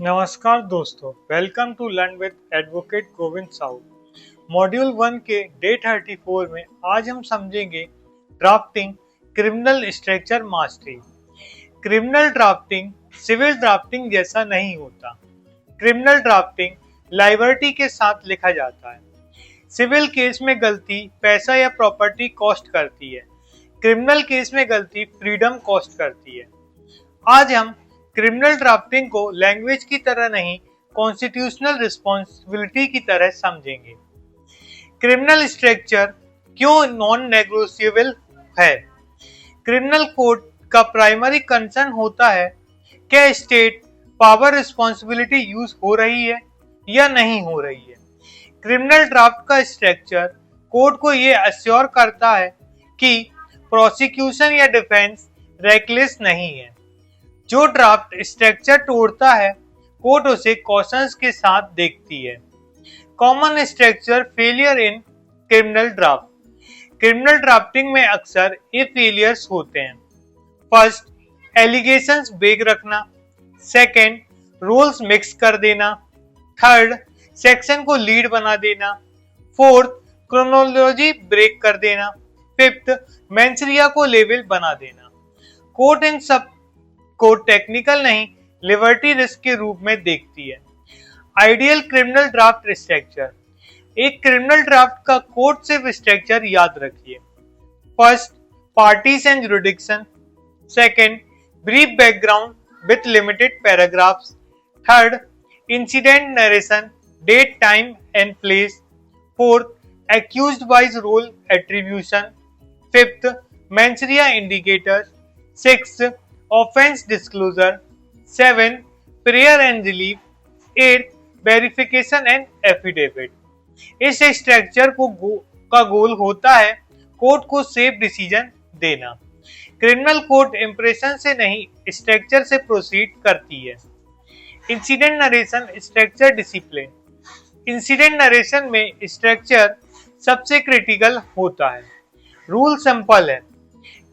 नमस्कार दोस्तों, welcome to learn with advocate Govind Sahu. Module 1 के डे 34 में आज हम समझेंगे drafting criminal structure mastery. Criminal drafting civil drafting जैसा नहीं होता। क्रिमिनल ड्राफ्टिंग लाइबिलिटी के साथ लिखा जाता है। सिविल केस में गलती पैसा या प्रॉपर्टी कॉस्ट करती है, क्रिमिनल केस में गलती फ्रीडम कॉस्ट करती है। आज हम क्रिमिनल ड्राफ्टिंग को लैंग्वेज की तरह नहीं, कॉन्स्टिट्यूशनल रिस्पॉन्सिबिलिटी की तरह समझेंगे। क्रिमिनल स्ट्रक्चर क्यों नॉन नेगोशिएबल है? क्रिमिनल कोड का प्राइमरी कंसर्न होता है क्या स्टेट पावर रिस्पॉन्सिबिलिटी यूज हो रही है या नहीं हो रही है। क्रिमिनल ड्राफ्ट का स्ट्रक्चर कोर्ट को यह अश्योर करता है कि प्रोसिक्यूशन या डिफेंस रेकलेस नहीं है। जो ड्राफ्ट स्ट्रक्चर तोड़ता है, कोर्ट उसे कॉशंस के साथ देखती है। Common structure failure in criminal draft. Criminal drafting में अक्सर ये फेलियर्स होते हैं। फर्स्ट, एलिगेशंस बेग रखना। सेकंड, रूल्स मिक्स कर देना। थर्ड, सेक्शन को लीड बना देना। फोर्थ, क्रोनोलॉजी ब्रेक कर देना। फिफ्थ, मेंसरिया को लेवल बना देना। कोर्ट इन सब को टेक्निकल नहीं, लिबर्टी रिस्क के रूप में देखती है। Ideal criminal draft structure. एक क्रिमिनल ड्राफ्ट का कोर्ट से स्ट्रक्चर याद रखिए। First, parties and jurisdiction. Second, brief background with limited paragraphs. Third, incident narration, date, time and place. Fourth, accused wise role attribution. Fifth, mens rea indicators. Sixth, offence disclosure. 7, prayer and relief. 8, verification and affidavit. इस structure का goal होता है court को safe decision देना। Criminal court impression से नहीं, structure से proceed करती है। Incident narration structure discipline. Incident narration में स्ट्रक्चर सबसे क्रिटिकल होता है। रूल सिंपल है,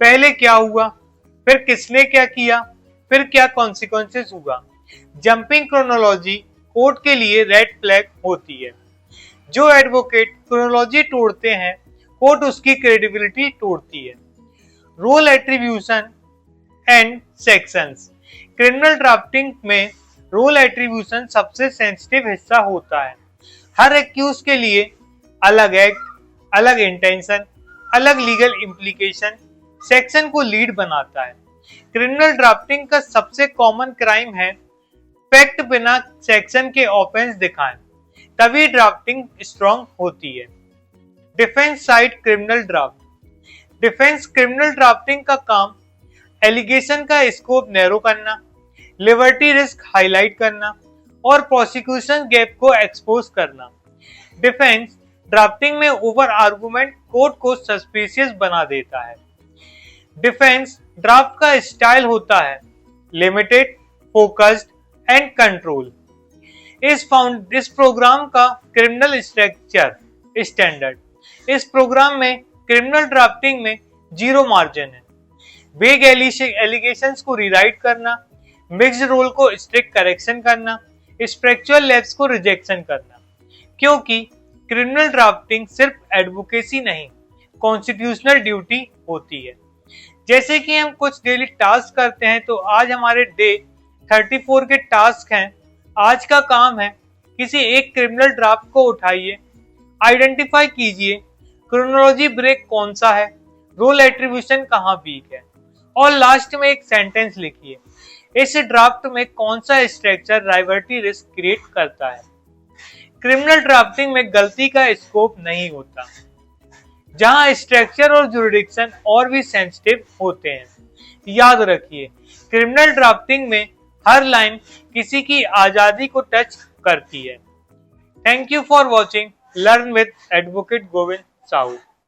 पहले क्या हुआ, फिर किसने क्या किया, फिर क्या कॉन्सिक्वेंसेस हुआ। जंपिंग क्रोनोलॉजी कोर्ट के लिए रेड फ्लैग होती है। जो एडवोकेट क्रोनोलॉजी तोड़ते हैं, कोर्ट उसकी क्रेडिबिलिटी तोड़ती है। Role attribution and sections. Criminal drafting में रोल एट्रीब्यूशन सबसे सेंसिटिव हिस्सा होता है। हर एक्यूज के लिए अलग एक्ट, अलग इंटेंशन, अलग लीगल इम्प्लीकेशन सेक्शन को लीड बनाता है। क्रिमिनल ड्राफ्टिंग का सबसे कॉमन क्राइम है फैक्ट बिना सेक्शन के ऑफेंस दिखाएं, तभी ड्राफ्टिंग स्ट्रॉन्ग होती है। Defence side criminal draft. Defence criminal drafting का काम एलिगेशन का स्कोप नैरो करना, लिबर्टी रिस्क हाईलाइट करना और प्रोसिक्यूशन गैप को एक्सपोज करना। डिफेंस ड्राफ्टिंग में ओवर आर्गुमेंट कोर्ट को सस्पिशियस बना देता है। डिफेंस ड्राफ्ट का स्टाइल होता है लिमिटेड, फोकस्ड एंड कंट्रोल। इस प्रोग्राम का क्रिमिनल स्ट्रक्चर स्टैंडर्ड। इस प्रोग्राम में क्रिमिनल ड्राफ्टिंग में जीरो मार्जिन है। वेग एलिगेशंस को रिराइट करना, मिक्स्ड रोल को स्ट्रिक्ट करेक्शन करना, स्पिरिचुअल लैप्स को रिजेक्शन करना। क्योंकि क्रिमिनल ड्राफ्टिंग सिर्फ एडवोकेसी नहीं, कॉन्स्टिट्यूशनल ड्यूटी होती है। जैसे कि हम कुछ डेली टास्क करते हैं, तो आज हमारे डे 34 के टास्क हैं। आज का काम है किसी एक क्रिमिनल ड्राफ्ट को उठाइए, आइडेंटिफाई कीजिए क्रोनोलॉजी ब्रेक कौन सा है, रोल एट्रीब्यूशन कहाँ वीक है, और लास्ट में एक सेंटेंस लिखिए इस ड्राफ्ट में कौन सा स्ट्रक्चर लायबिलिटी रिस्क क्रिएट करता है। क्रिमिनल ड्राफ्टिंग में गलती का स्कोप नहीं होता, जहां स्ट्रक्चर और जुरिडिक्शन और भी सेंसिटिव होते हैं। याद रखिए, क्रिमिनल ड्राफ्टिंग में हर लाइन किसी की आजादी को टच करती है। Thank you for watching learn with advocate Govind Sahu.